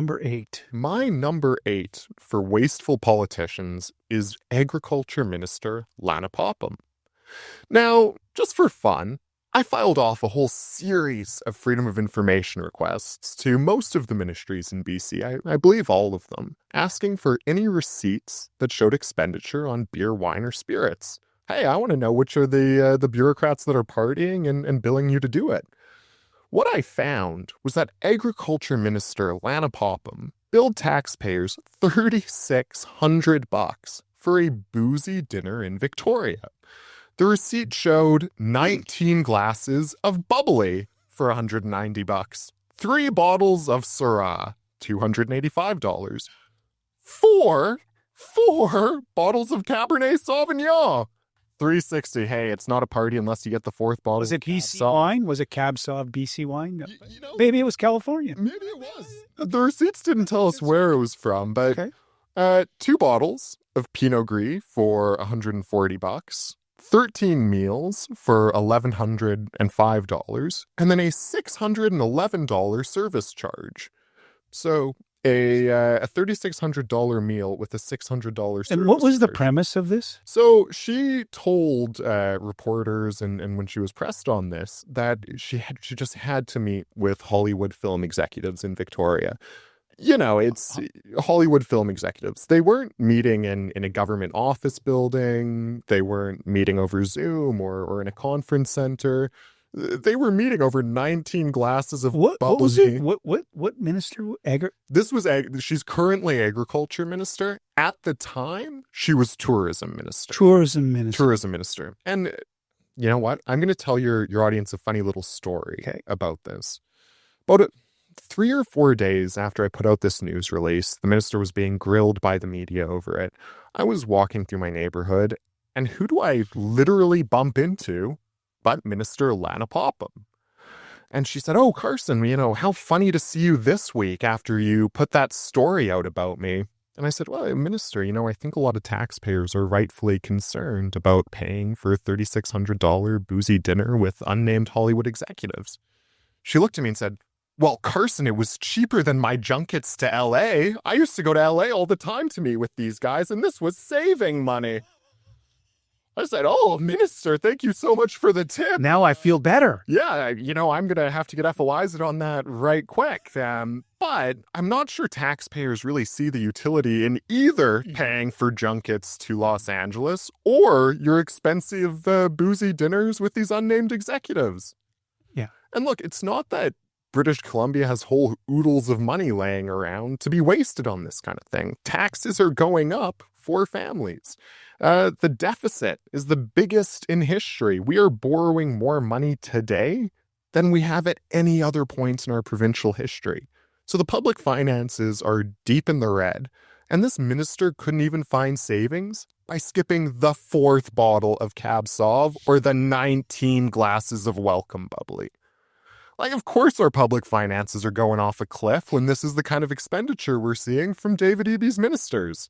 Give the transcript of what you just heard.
Number 8. My number 8 for wasteful politicians is Agriculture Minister Lana Popham. Now, just for fun, I filed off a whole series of Freedom of Information requests to most of the ministries in BC, I believe all of them, asking for any receipts that showed expenditure on beer, wine, or spirits. Hey, I want to know which are the bureaucrats that are partying and billing you to do it. What I found was that Agriculture Minister Lana Popham billed taxpayers $3,600 for a boozy dinner in Victoria. The receipt showed 19 glasses of bubbly for $190, 3 bottles of Syrah, $285, 4 bottles of Cabernet Sauvignon, $360. Hey, it's not a party unless you get the 4th bottle. Was it BC wine? Was it Cab Sauv BC wine? Maybe it was California. Maybe it was. The receipts didn't tell us where it was from, but 2 bottles of Pinot Gris for $140, 13 meals for $1,105, and then a $611 service charge. So a $3,600 meal with a $600 service. And what was the charge. premise of this? So she told reporters, and when she was pressed on this, that she just had to meet with Hollywood film executives in Victoria. You know, it's Hollywood film executives. They weren't meeting in a government office building. They weren't meeting over Zoom or in a conference center. They were meeting over 19 glasses of bubbly. What was it? What minister? She's currently agriculture minister. At the time, she was tourism minister. Tourism minister. And you know what? I'm going to tell your audience a funny little story about this. About 3 or 4 days after I put out this news release, the minister was being grilled by the media over it. I was walking through my neighborhood, and who do I literally bump into but Minister Lana Popham? And she said, "Oh, Carson, how funny to see you this week after you put that story out about me." And I said, "Well, Minister, I think a lot of taxpayers are rightfully concerned about paying for a $3,600 boozy dinner with unnamed Hollywood executives." She looked at me and said, "Well, Carson, it was cheaper than my junkets to LA. I used to go to LA all the time to meet with these guys, and this was saving money." I said, "Oh, Minister, thank you so much for the tip. Now I feel better." Yeah, I'm going to have to get FOI'd on that right quick. But I'm not sure taxpayers really see the utility in either paying for junkets to Los Angeles or your expensive boozy dinners with these unnamed executives. Yeah. And look, it's not that British Columbia has whole oodles of money laying around to be wasted on this kind of thing. Taxes are going up for families. The deficit is the biggest in history. We are borrowing more money today than we have at any other point in our provincial history. So the public finances are deep in the red, and this minister couldn't even find savings by skipping the 4th bottle of Cab Sauv or the 19 glasses of welcome bubbly. Like, of course our public finances are going off a cliff when this is the kind of expenditure we're seeing from David Eby's ministers.